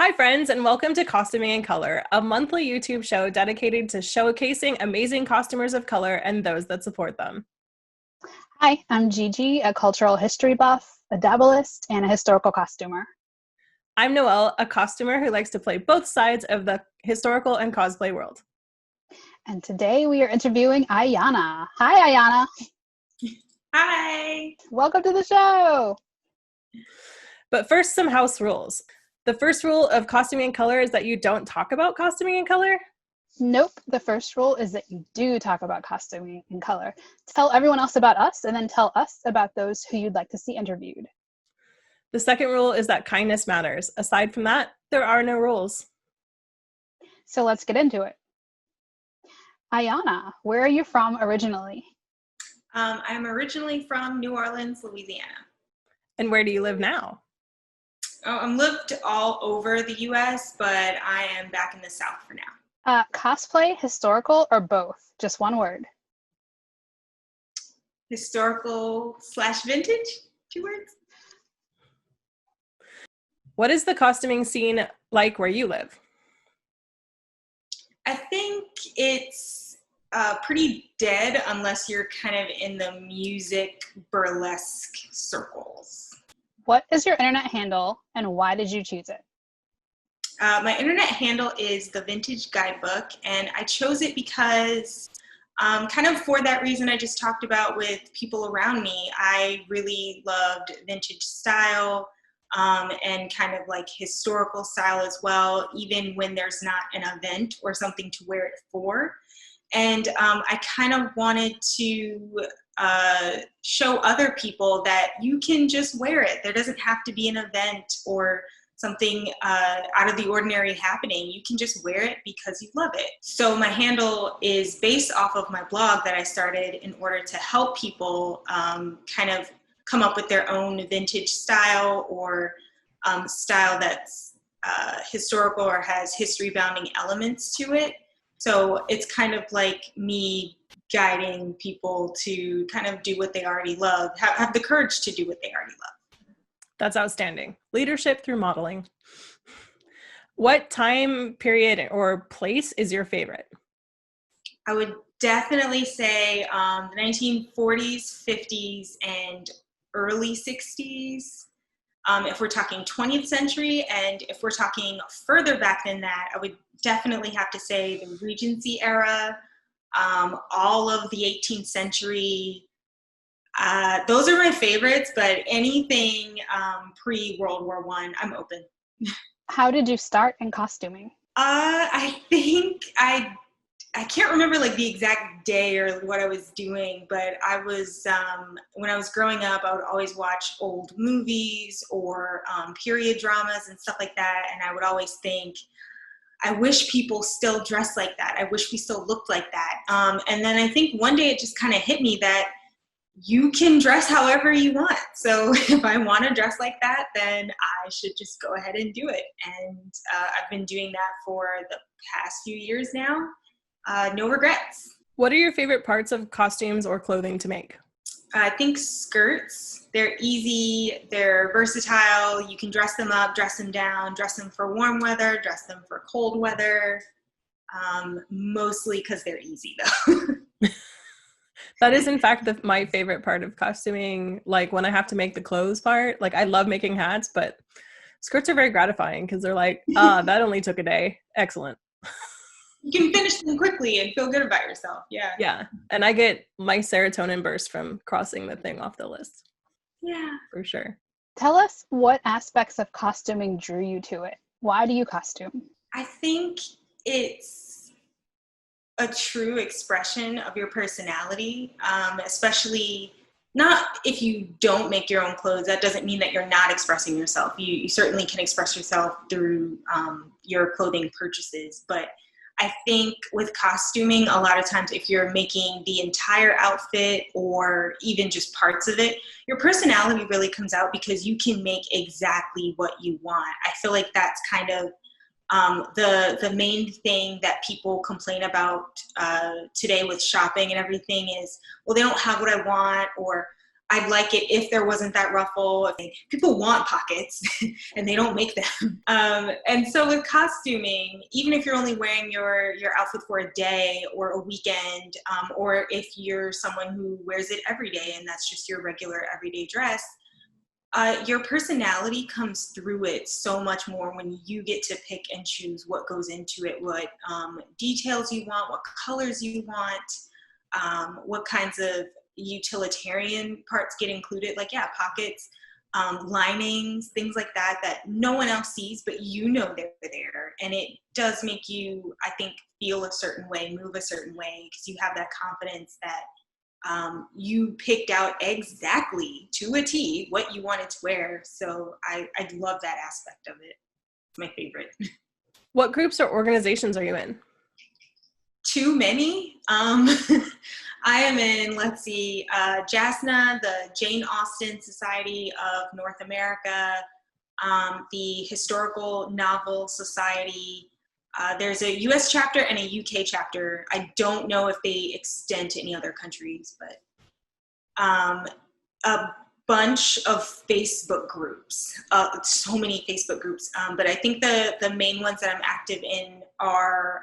Hi, friends, and welcome to Costuming in Color, a monthly YouTube show dedicated to showcasing amazing costumers of color and those that support them. Hi, I'm Gigi, a cultural history buff, a dabbleist, and a historical costumer. I'm Noelle, a costumer who likes to play both sides of the historical and cosplay world. And today we are interviewing Ayana. Hi, Ayana. Hi. Welcome to the show. But first, some house rules. The first rule of Costuming in Color is that you don't talk about costuming in color. Nope, the first rule is that you do talk about costuming in color. Tell everyone else about us, and then tell us about those who you'd like to see interviewed. The second rule is that kindness matters. Aside from that, there are no rules. So let's get into it. Ayana, where are you from originally? I'm originally from New Orleans, Louisiana. And where do you live now? I'm lived all over the U.S., but I am back in the South for now. Cosplay, historical, or both? Just one word. Historical/vintage? 2 words? What is the costuming scene like where you live? I think it's pretty dead unless you're kind of in the music burlesque circles. What is your internet handle, and why did you choose it? My internet handle is the Vintage Guidebook, and I chose it because kind of for that reason I just talked about with people around me. I really loved vintage style and kind of like historical style as well, even when there's not an event or something to wear it for. And I kind of wanted to show other people that you can just wear it. There doesn't have to be an event or something out of the ordinary happening. You can just wear it because you love it. So my handle is based off of my blog that I started in order to help people kind of come up with their own vintage style or style that's historical or has history-bounding elements to it. So it's kind of like me guiding people to kind of do what they already love, have the courage to do what they already love. That's outstanding. Leadership through modeling. What time period or place is your favorite? I would definitely say the 1940s, 50s, and early 60s. If we're talking 20th century, and if we're talking further back than that, I would definitely have to say the Regency era, all of the 18th century. Those are my favorites, but anything pre-World War I, I'm open. How did you start in costuming? I think I can't remember like the exact day or what I was doing, but I was, when I was growing up, I would always watch old movies or period dramas and stuff like that. And I would always think, I wish people still dressed like that. I wish we still looked like that. And then I think one day it just kind of hit me that you can dress however you want. So if I want to dress like that, then I should just go ahead and do it. And I've been doing that for the past few years now. No regrets. What are your favorite parts of costumes or clothing to make? I think skirts, they're easy, they're versatile. You can dress them up, dress them down, dress them for warm weather, dress them for cold weather. Mostly because they're easy though. That is in fact my favorite part of costuming. Like when I have to make the clothes part, like I love making hats, but skirts are very gratifying because they're like, that only took a day. Excellent. You can finish them quickly and feel good about yourself. Yeah. Yeah. And I get my serotonin burst from crossing the thing off the list. Yeah. For sure. Tell us what aspects of costuming drew you to it. Why do you costume? I think it's a true expression of your personality, especially not if you don't make your own clothes. That doesn't mean that you're not expressing yourself. You certainly can express yourself through your clothing purchases, but I think with costuming, a lot of times if you're making the entire outfit or even just parts of it, your personality really comes out because you can make exactly what you want. I feel like that's kind of the main thing that people complain about today with shopping and everything is, well, they don't have what I want, or I'd like it if there wasn't that ruffle. People want pockets and they don't make them. And so with costuming, even if you're only wearing your outfit for a day or a weekend, or if you're someone who wears it every day and that's just your regular everyday dress, your personality comes through it so much more when you get to pick and choose what goes into it, what details you want, what colors you want, what kinds of utilitarian parts get included, like pockets, linings, things like that, that no one else sees, but you know they're there. And it does make you, I think, feel a certain way, move a certain way, because you have that confidence that you picked out exactly to a T what you wanted to wear. So I love that aspect of it. It's my favorite. What groups or organizations are you in? Too many. I am in, let's see, JASNA, the Jane Austen Society of North America, the Historical Novel Society. There's a US chapter and a UK chapter. I don't know if they extend to any other countries, but a bunch of Facebook groups, so many Facebook groups. But I think the main ones that I'm active in are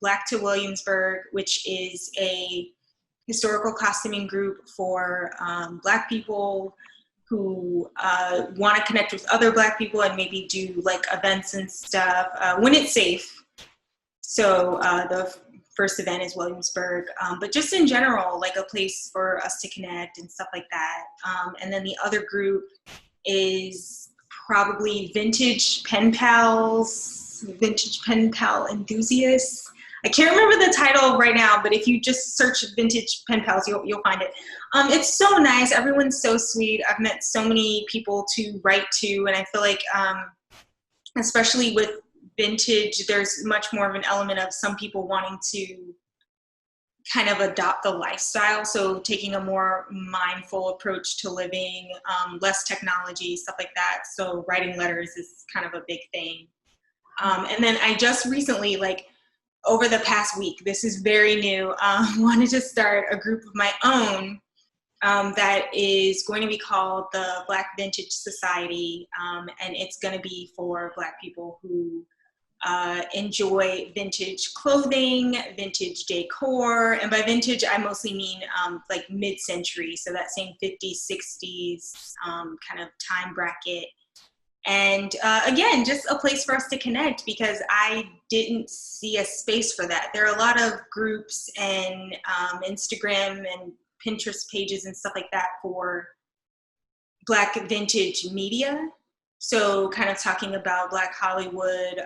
Black to Williamsburg, which is a historical costuming group for Black people who want to connect with other Black people and maybe do like events and stuff when it's safe. So the first event is Williamsburg, but just in general, like a place for us to connect and stuff like that. And then the other group is probably vintage pen pals, vintage pen pal enthusiasts. I can't remember the title right now, but if you just search vintage pen pals, you'll find it. It's so nice. Everyone's so sweet. I've met so many people to write to, and I feel like, especially with vintage, there's much more of an element of some people wanting to kind of adopt the lifestyle. So taking a more mindful approach to living, less technology, stuff like that. So writing letters is kind of a big thing. And then I just recently, like, over the past week, this is very new, wanted to start a group of my own that is going to be called the Black Vintage Society, and it's going to be for Black people who enjoy vintage clothing, vintage decor, and by vintage I mostly mean like mid-century, so that same 50s, 60s kind of time bracket. And again, just a place for us to connect, because I didn't see a space for that. There are a lot of groups and Instagram and Pinterest pages and stuff like that for Black vintage media. So kind of talking about Black Hollywood,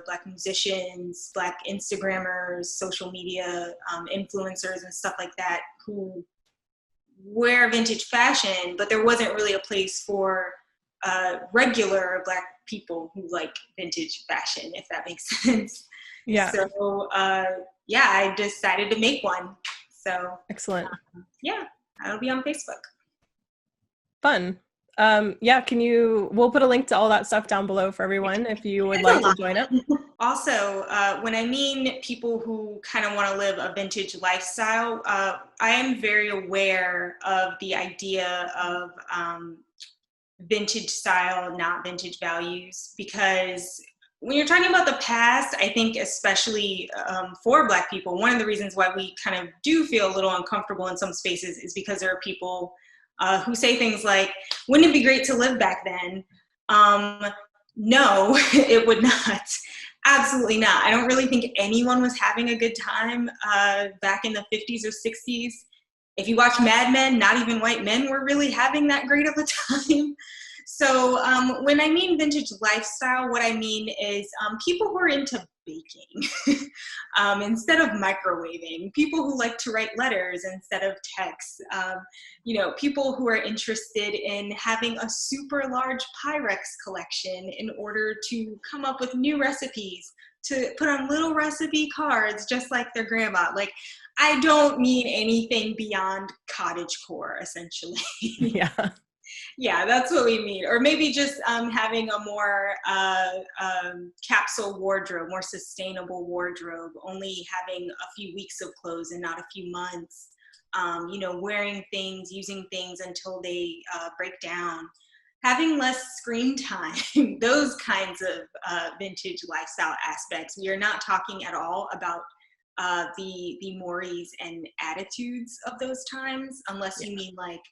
Black musicians, Black Instagrammers, social media influencers and stuff like that who wear vintage fashion, but there wasn't really a place for regular Black people who like vintage fashion, if that makes sense. Yeah. So I decided to make one. So excellent. It'll be on Facebook. Fun. We'll put a link to all that stuff down below for everyone if you would like to join up. Also, when I mean people who kind of want to live a vintage lifestyle, I am very aware of the idea of vintage style, not vintage values, because when you're talking about the past, I think especially for Black people, one of the reasons why we kind of do feel a little uncomfortable in some spaces is because there are people who say things like, wouldn't it be great to live back then? No, it would not. Absolutely not. I don't really think anyone was having a good time back in the 50s or 60s. If you watch Mad Men, not even white men were really having that great of a time. So when I mean vintage lifestyle, what I mean is people who are into baking instead of microwaving, people who like to write letters instead of text, people who are interested in having a super large Pyrex collection in order to come up with new recipes to put on little recipe cards just like their grandma. Like, I don't mean anything beyond cottagecore, essentially. Yeah. Yeah, that's what we mean. Or maybe just having a more capsule wardrobe, more sustainable wardrobe, only having a few weeks of clothes and not a few months. wearing things, using things until they break down, having less screen time, those kinds of vintage lifestyle aspects. We are not talking at all about the mores and attitudes of those times, unless you mean like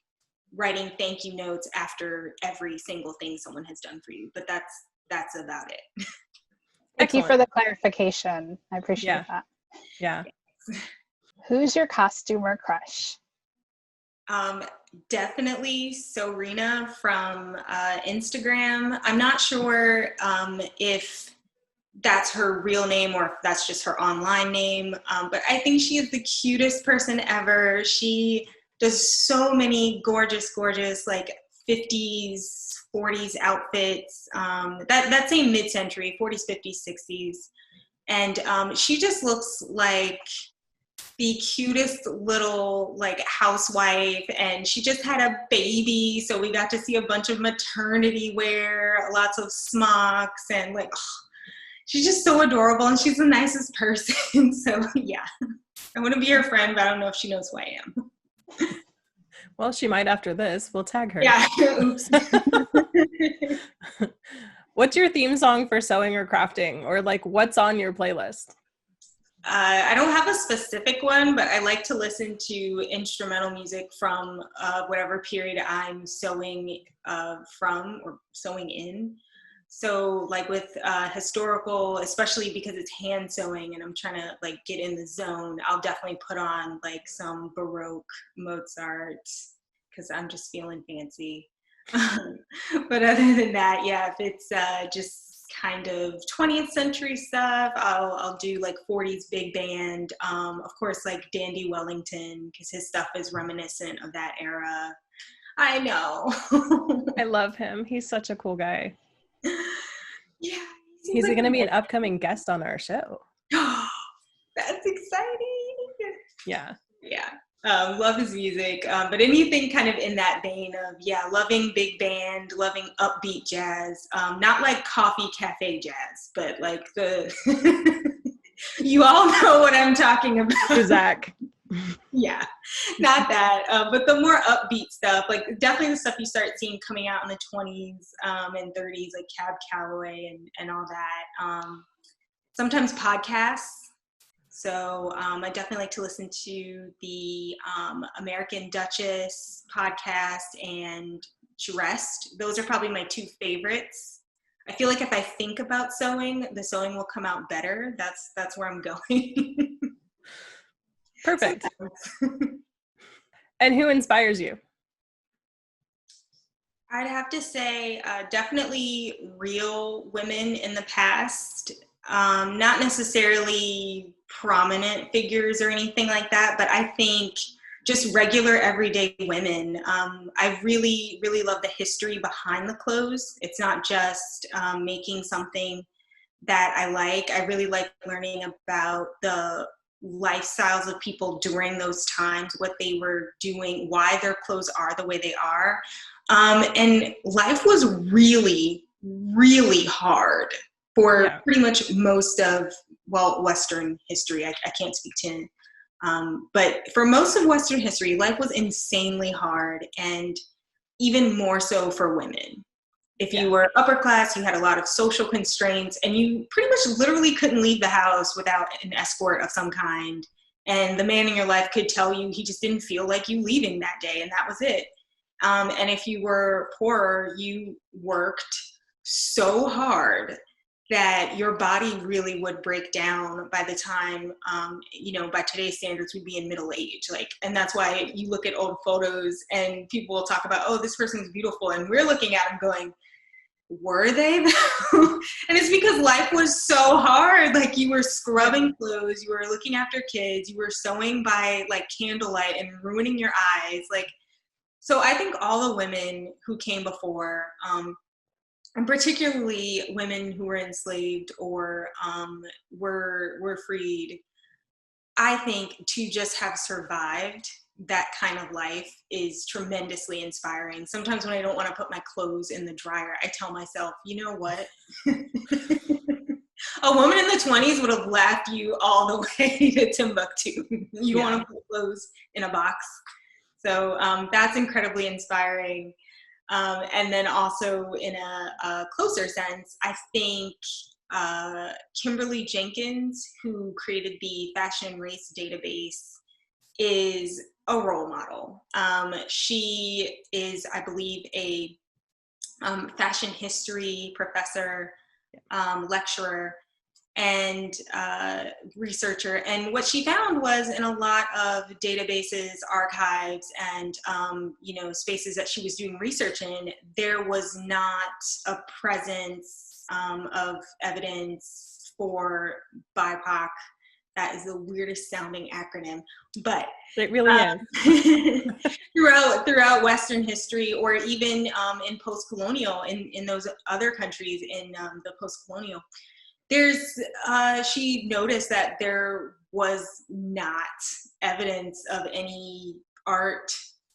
writing thank you notes after every single thing someone has done for you. But that's about it. Thank you for the clarification. I appreciate that. Yeah. Who's your costumer crush? Definitely Serena from Instagram. I'm not sure if that's her real name or if that's just her online name, but I think she is the cutest person ever. She does so many gorgeous like 50s, 40s outfits, that same mid-century, 40s, 50s, 60s. And she just looks like the cutest little like housewife, and she just had a baby, so we got to see a bunch of maternity wear, lots of smocks, and like she's just so adorable, and she's the nicest person. So yeah, I want to be her friend, but I don't know if she knows who I am. Well, she might after this. We'll tag her. Yeah. Oops. What's your theme song for sewing or crafting, or like what's on your playlist? I don't have a specific one, but I like to listen to instrumental music from whatever period I'm sewing from or sewing in. So like with historical, especially because it's hand sewing and I'm trying to like get in the zone, I'll definitely put on like some Baroque Mozart because I'm just feeling fancy. But other than that, yeah, if it's just kind of 20th century stuff, I'll do like 40s big band. Of course, like Dandy Wellington, because his stuff is reminiscent of that era. I know. I love him. He's such a cool guy. Yeah. He's like going to be an upcoming guest on our show. That's exciting. Yeah. Yeah. Love his music, but anything kind of in that vein of, loving big band, loving upbeat jazz, not like coffee cafe jazz, but like the, you all know what I'm talking about. Zach. Yeah, not that, but the more upbeat stuff, like definitely the stuff you start seeing coming out in the 20s and 30s, like Cab Calloway and all that. Sometimes podcasts. So I definitely like to listen to the American Duchess podcast and Dressed. Those are probably my two favorites. I feel like if I think about sewing, the sewing will come out better. That's where I'm going. Perfect. And who inspires you? I'd have to say definitely real women in the past. Not necessarily prominent figures or anything like that, but I think just regular everyday women. I really, really love the history behind the clothes. It's not just making something that I like. I really like learning about the lifestyles of people during those times, what they were doing, why their clothes are the way they are. And life was really, really hard for pretty much most of, Western history. I can't speak to, but for most of Western history, life was insanely hard, and even more so for women. If you were upper class, you had a lot of social constraints, and you pretty much literally couldn't leave the house without an escort of some kind. And the man in your life could tell you he just didn't feel like you leaving that day, and that was it. And if you were poorer, you worked so hard that your body really would break down by the time, by today's standards, we'd be in middle age. And that's why you look at old photos and people will talk about, oh, this person's beautiful. And we're looking at them going, were they? And it's because life was so hard. Like you were scrubbing clothes, you were looking after kids, you were sewing by like candlelight and ruining your eyes. So I think all the women who came before, and particularly women who were enslaved or were freed, I think to just have survived that kind of life is tremendously inspiring. Sometimes when I don't want to put my clothes in the dryer, I tell myself, you know what? A woman in the 20s would have laughed you all the way to Timbuktu. You want to put clothes in a box. So that's incredibly inspiring. And then also in a closer sense, I think Kimberly Jenkins, who created the Fashion Race Database, is a role model. She is, I believe, a fashion history professor, lecturer, and researcher. And what she found was in a lot of databases, archives, and spaces that she was doing research in, there was not a presence of evidence for BIPOC. That is the weirdest sounding acronym, but it really is. throughout Western history, or even in post-colonial, in those other countries in the post-colonial, she noticed that there was not evidence of any art,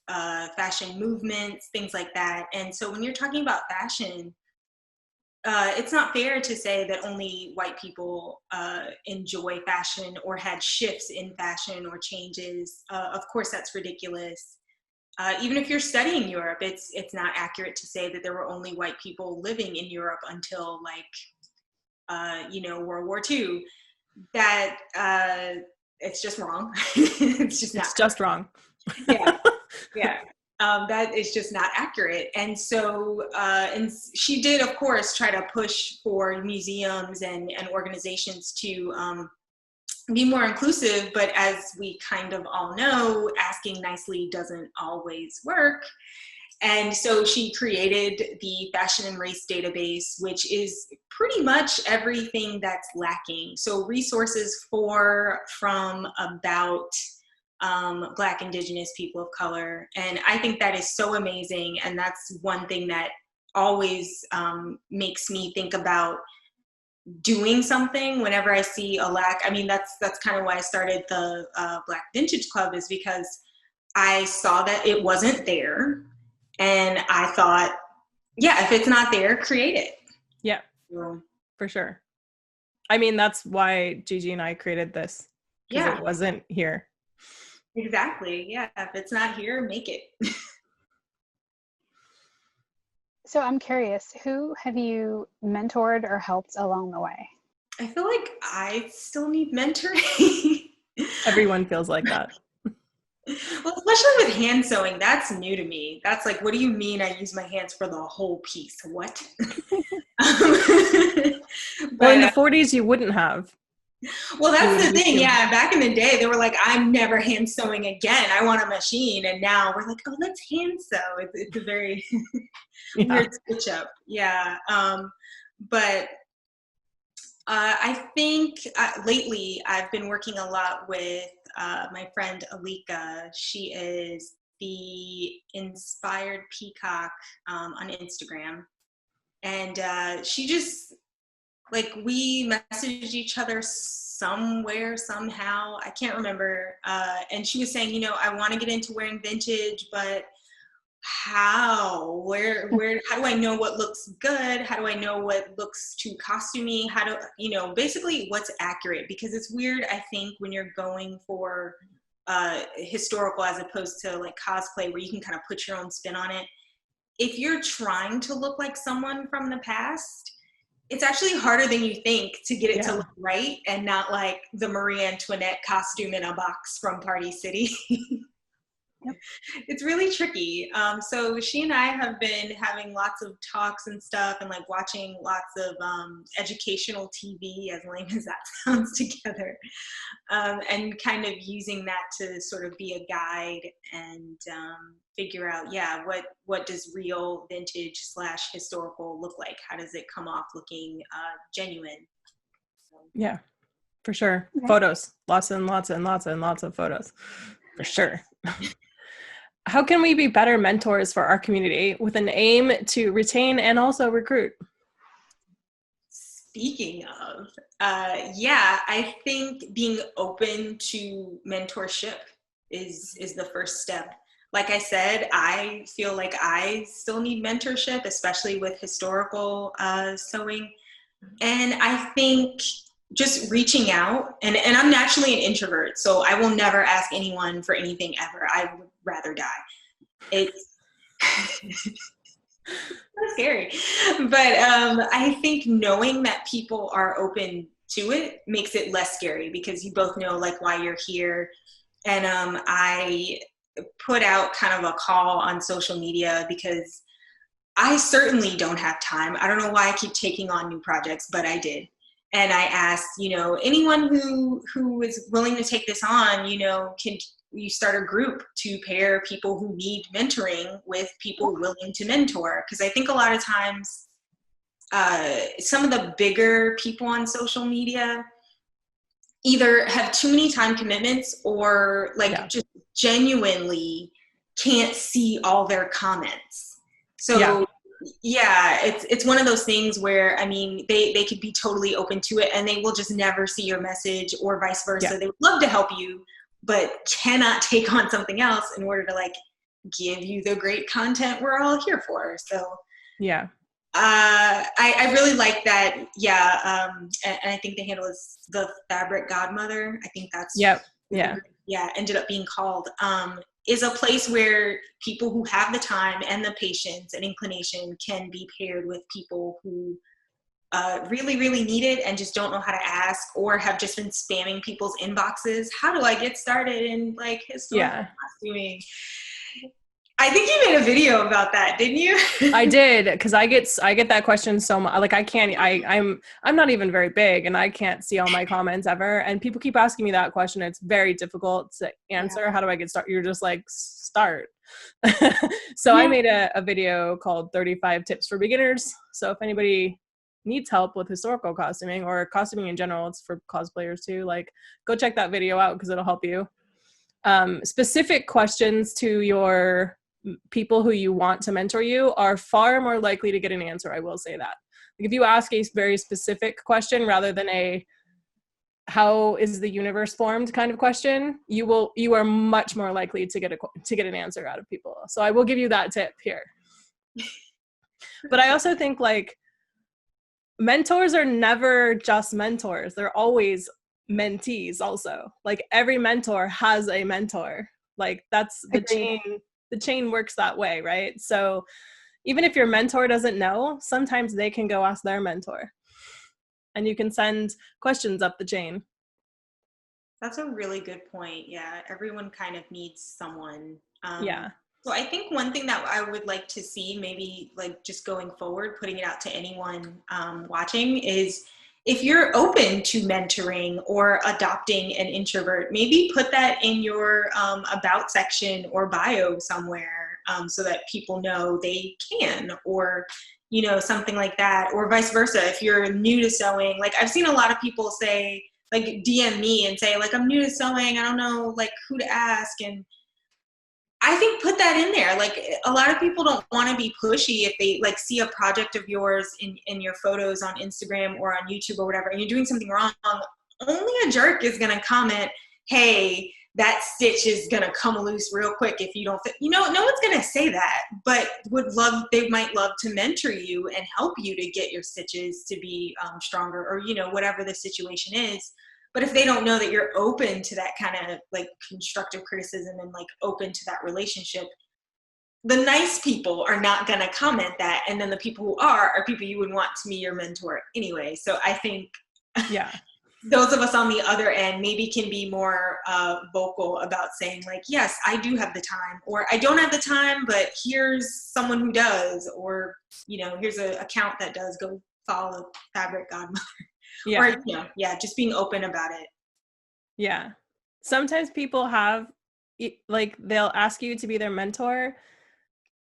fashion movements, things like that. And so when you're talking about fashion, it's not fair to say that only white people enjoy fashion or had shifts in fashion or changes. Of course, that's ridiculous. Even if you're studying Europe, it's not accurate to say that there were only white people living in Europe until World War II. That it's just wrong. It's just wrong. Yeah, yeah. That is just not accurate. And so, and she did, of course, try to push for museums and organizations to be more inclusive. But as we kind of all know, asking nicely doesn't always work. And so she created the Fashion and Race Database, which is pretty much everything that's lacking. So resources from, about, Black, Indigenous, people of color. And I think that is so amazing. And that's one thing that always makes me think about doing something whenever I see a lack. I mean, that's kind of why I started the Black Vintage Club, is because I saw that it wasn't there. And I thought, yeah, if it's not there, create it. Yeah, for sure. I mean, that's why Gigi and I created this, because it wasn't here. Exactly. Yeah. If it's not here, make it. So I'm curious, who have you mentored or helped along the way? I feel like I still need mentoring. Everyone feels like that. Well, especially with hand sewing, that's new to me. That's like, what do you mean I use my hands for the whole piece? What? Well, in the 40s, you wouldn't have. Well, that's the thing. Yeah. Back in the day, they were like, I'm never hand sewing again. I want a machine. And now we're like, oh, let's hand sew. It's a very weird switch up. Yeah. But I think lately I've been working a lot with my friend Alika. She is the Inspired Peacock on Instagram. And she just, we messaged each other somewhere, somehow, I can't remember. And she was saying, I want to get into wearing vintage, but how, how do I know what looks good? How do I know what looks too costumey? How do, basically what's accurate? Because it's weird, I think, when you're going for historical as opposed to cosplay, where you can kind of put your own spin on it. If you're trying to look like someone from the past, it's actually harder than you think to get it to look right and not like the Marie Antoinette costume in a box from Party City. Yep. It's really tricky. So she and I have been having lots of talks and stuff, and watching lots of educational TV, as lame as that sounds, together, and kind of using that to sort of be a guide and figure out, what does real vintage / historical look like? How does it come off looking genuine? So. Yeah, for sure. Okay. Photos, lots and lots and lots and lots of photos, for sure. How can we be better mentors for our community with an aim to retain and also recruit? Speaking of, I think being open to mentorship is the first step. Like I said, I feel like I still need mentorship, especially with historical sewing. And I think just reaching out, and I'm naturally an introvert, so I will never ask anyone for anything ever. I would rather die. It's scary. But I think knowing that people are open to it makes it less scary, because you both know like why you're here. And I put out kind of a call on social media because I certainly don't have time. I don't know why I keep taking on new projects, but I did. And I asked, anyone who is willing to take this on, can you start a group to pair people who need mentoring with people willing to mentor? Because I think a lot of times some of the bigger people on social media either have too many time commitments or just genuinely can't see all their comments. So yeah, it's one of those things where, I mean, they could be totally open to it and they will just never see your message, or vice versa. Yeah. They would love to help you, but cannot take on something else in order to give you the great content we're all here for. So yeah. I really like that. Yeah. And I think the handle is the Fabric Godmother. I think that's ended up being called, is a place where people who have the time and the patience and inclination can be paired with people who really, really need it and just don't know how to ask, or have just been spamming people's inboxes. How do I get started in historical costuming? I think you made a video about that, didn't you? I did, because I get that question so much. I'm not even very big, and I can't see all my comments ever. And people keep asking me that question. It's very difficult to answer. Yeah. How do I get started? You're just start. So I made a video called 35 Tips for Beginners. So if anybody needs help with historical costuming or costuming in general, it's for cosplayers too. Go check that video out because it'll help you. Specific questions to your people who you want to mentor you are far more likely to get an answer. I will say that. If you ask a very specific question rather than a how is the universe formed kind of question, you are much more likely to get an answer out of people. So I will give you that tip here. But I also think mentors are never just mentors. They're always mentees also. Every mentor has a mentor. That's the chain. The chain works that way, right? So even if your mentor doesn't know, sometimes they can go ask their mentor, and you can send questions up the chain. That's a really good point. Yeah, everyone kind of needs someone. Yeah. So I think one thing that I would like to see, maybe just going forward, putting it out to anyone watching, is if you're open to mentoring or adopting an introvert, maybe put that in your about section or bio somewhere, so that people know they can, or something like that, or vice versa. If you're new to sewing, I've seen a lot of people say, DM me and say, I'm new to sewing, I don't know who to ask. And I think put that in there. A lot of people don't want to be pushy if they see a project of yours in your photos on Instagram or on YouTube or whatever, and you're doing something wrong. Only a jerk is going to comment, hey, that stitch is going to come loose real quick if you don't fit. No one's going to say that, but they might love to mentor you and help you to get your stitches to be stronger, or, whatever the situation is. But if they don't know that you're open to that kind of constructive criticism and open to that relationship, the nice people are not going to comment that. And then the people who are people you would want to be your mentor anyway. So I think those of us on the other end maybe can be more vocal about saying yes, I do have the time, or I don't have the time, but here's someone who does, or, here's an account that does, go follow Fabric Godmother. Yeah. Or, just being open about it. Yeah. Sometimes people have, they'll ask you to be their mentor,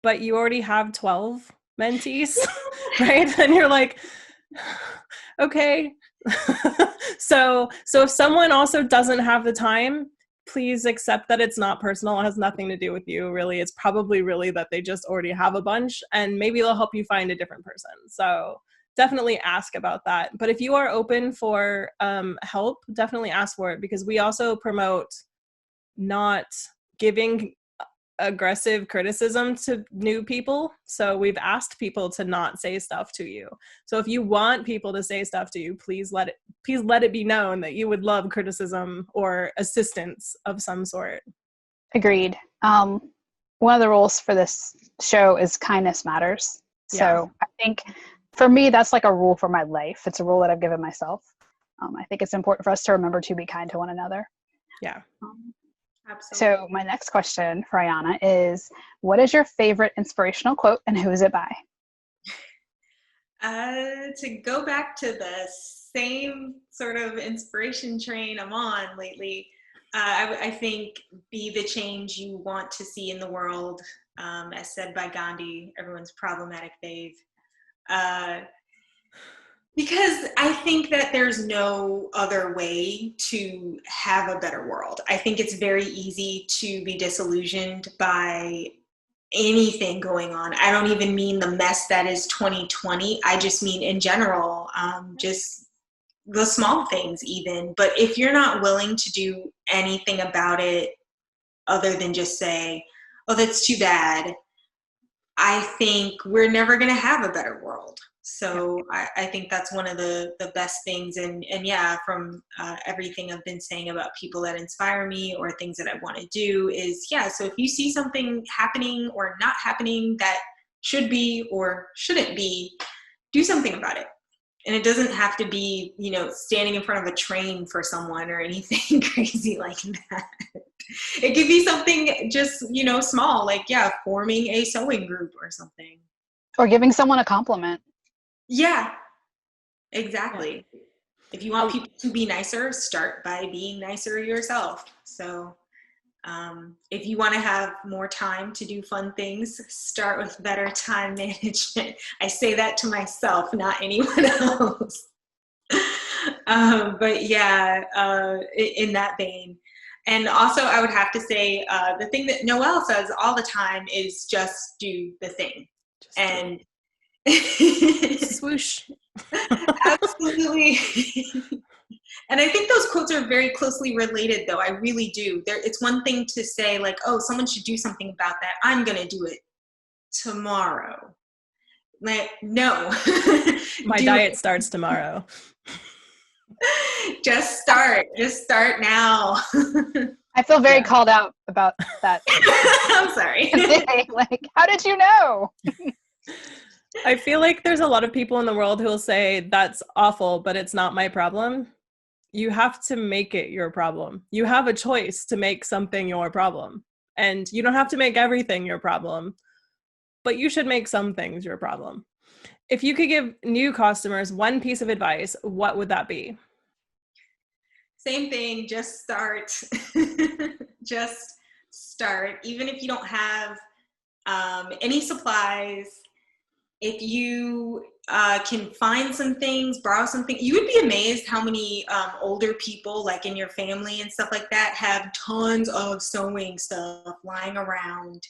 but you already have 12 mentees, right? And you're okay. So if someone also doesn't have the time, please accept that it's not personal. It has nothing to do with you, really. It's probably really that they just already have a bunch, and maybe they'll help you find a different person. So definitely ask about that. But if you are open for help, definitely ask for it, because we also promote not giving aggressive criticism to new people. So we've asked people to not say stuff to you. So if you want people to say stuff to you, please let it be known that you would love criticism or assistance of some sort. Agreed. One of the rules for this show is kindness matters. So I think for me, that's like a rule for my life. It's a rule that I've given myself. I think it's important for us to remember to be kind to one another. Yeah. Absolutely. So my next question for Ayana is, what is your favorite inspirational quote and who is it by? To go back to the same sort of inspiration train I'm on lately, I think be the change you want to see in the world, as said by Gandhi, everyone's problematic fave. Because I think that there's no other way to have a better world. I think it's very easy to be disillusioned by anything going on. I don't even mean the mess that is 2020. I just mean in general, just the small things even. But if you're not willing to do anything about it other than just say, oh, that's too bad, I think we're never going to have a better world. So I think that's one of the best things. And yeah, from everything I've been saying about people that inspire me or things that I want to do is, so if you see something happening or not happening that should be or shouldn't be, do something about it. And it doesn't have to be, standing in front of a train for someone or anything crazy like that. It could be something just, small, like, forming a sewing group or something. Or giving someone a compliment. Yeah, exactly. If you want people to be nicer, start by being nicer yourself. So if you want to have more time to do fun things, start with better time management. I say that to myself, not anyone else. But in that vein. And also I would have to say the thing that Noelle says all the time is just do the thing. And swoosh. Absolutely. And I think those quotes are very closely related, though. I really do. It's one thing to say, like, oh, someone should do something about that. I'm going to do it tomorrow. Like, no. My diet starts tomorrow. Just start. Just start now. I feel very called out about that. I'm sorry. Like, how did you know? I feel like there's a lot of people in the world who will say, that's awful, but it's not my problem. You have to make it your problem. You have a choice to make something your problem. And you don't have to make everything your problem, but you should make some things your problem. If you could give new customers one piece of advice, what would that be? Same thing, just start. Just start. Even if you don't have any supplies, if you can find some things, borrow something, you would be amazed how many older people, like in your family and stuff like that, have tons of sewing stuff lying around.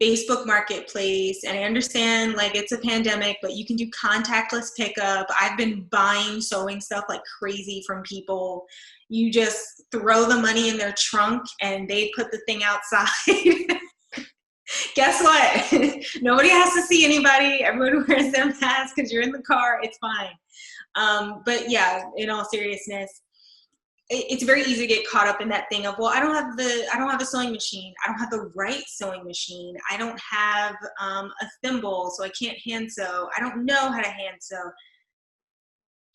Facebook Marketplace, and I understand like it's a pandemic, but you can do contactless pickup. I've been buying sewing stuff like crazy from people. You just throw the money in their trunk and they put the thing outside. Guess what? Nobody has to see anybody. Everyone wears their mask because you're in the car. It's fine. But yeah, in all seriousness, it's very easy to get caught up in that thing of, well, I don't have a sewing machine. I don't have the right sewing machine. I don't have a thimble, so I can't hand sew. I don't know how to hand sew.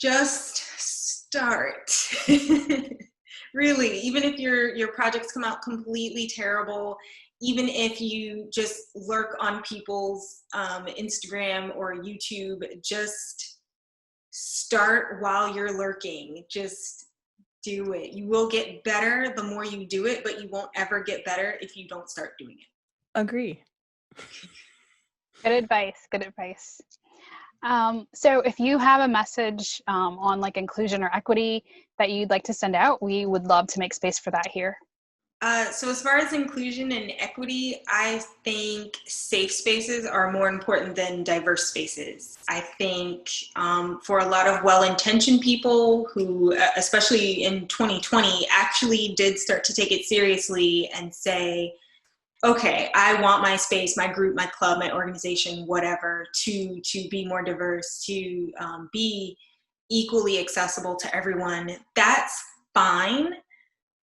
Just start. Really, even if your projects come out completely terrible, even if you just lurk on people's Instagram or YouTube, just start while you're lurking. Just do it. You will get better the more you do it, but you won't ever get better if you don't start doing it. Agree. Good advice. Good advice. So if you have a message on like inclusion or equity that you'd like to send out, we would love to make space for that here. So as far as inclusion and equity, I think safe spaces are more important than diverse spaces. I think for a lot of well-intentioned people who, especially in 2020, actually did start to take it seriously and say, okay, I want my space, my group, my club, my organization, whatever, to be more diverse, to be equally accessible to everyone. That's fine.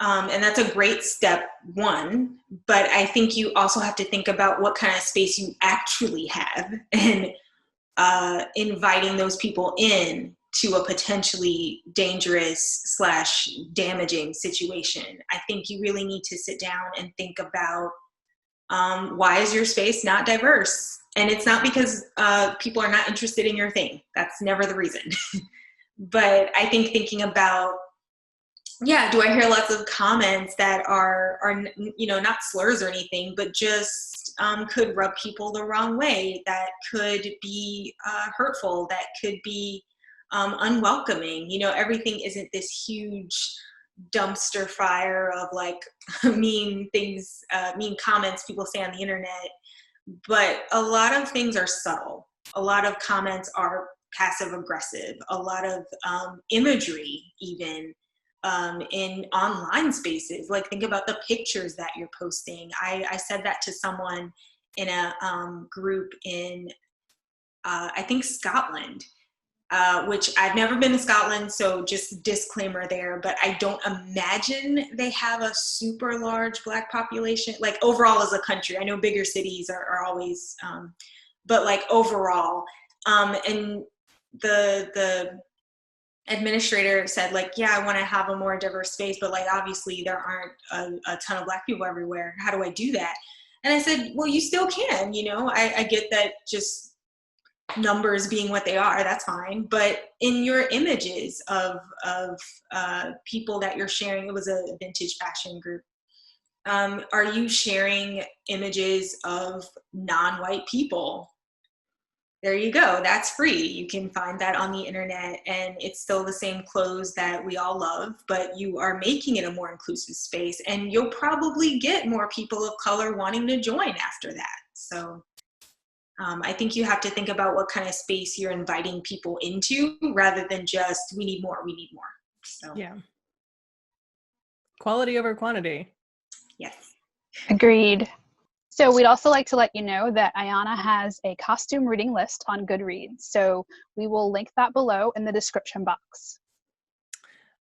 And that's a great step one. But I think you also have to think about what kind of space you actually have, and inviting those people in to a potentially dangerous / damaging situation. I think you really need to sit down and think about, why is your space not diverse? And it's not because people are not interested in your thing. That's never the reason. But I think thinking about, yeah, do I hear lots of comments that are not slurs or anything, but just could rub people the wrong way, that could be hurtful, that could be unwelcoming. Everything isn't this huge dumpster fire of like mean things, mean comments people say on the internet. But a lot of things are subtle. A lot of comments are passive aggressive. A lot of imagery, even in online spaces. Like, think about the pictures that you're posting. I said that to someone in a group in, I think, Scotland. Which I've never been to Scotland, so just disclaimer there, but I don't imagine they have a super large Black population, like overall as a country. I know bigger cities are always, but like overall, and the administrator said, like, yeah, I want to have a more diverse space, but like obviously there aren't a ton of Black people everywhere. How do I do that? And I said, well, you still can, I get that, just numbers being what they are, that's fine. But in your images of people that you're sharing, it was a vintage fashion group. Are you sharing images of non-white people? There you go. That's free. You can find that on the internet, and it's still the same clothes that we all love, but you are making it a more inclusive space, and you'll probably get more people of color wanting to join after that. So I think you have to think about what kind of space you're inviting people into, rather than just, we need more. So Yeah. Quality over quantity. Yes. Agreed. So we'd also like to let you know that Ayana has a costume reading list on Goodreads. So we will link that below in the description box.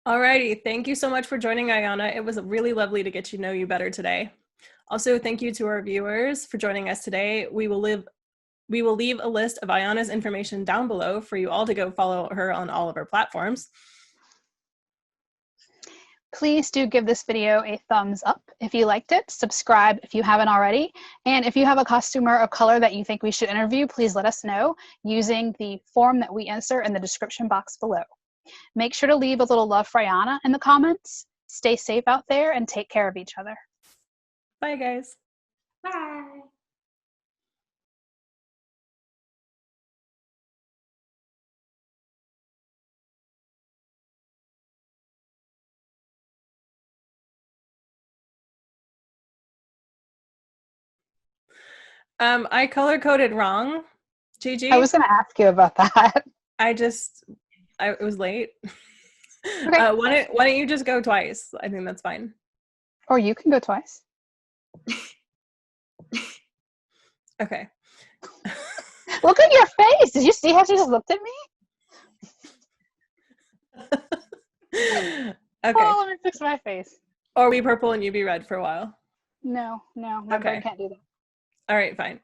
Alrighty. Thank you so much for joining, Ayana. It was really lovely to get to know you better today. Also, thank you to our viewers for joining us today. We will leave a list of Ayana's information down below for you all to go follow her on all of our platforms. Please do give this video a thumbs up if you liked it. Subscribe if you haven't already. And if you have a costumer of color that you think we should interview, please let us know using the form that we insert in the description box below. Make sure to leave a little love for Ayana in the comments. Stay safe out there and take care of each other. Bye, guys. Bye. I color coded wrong, Gigi. I was going to ask you about that. It was late. Okay. Why don't you just go twice? I think that's fine. Or you can go twice. Okay. Look at your face. Did you see how she just looked at me? Okay. Oh, let me fix my face. Or we purple and you be red for a while. No, my brain can't do that. All right, fine.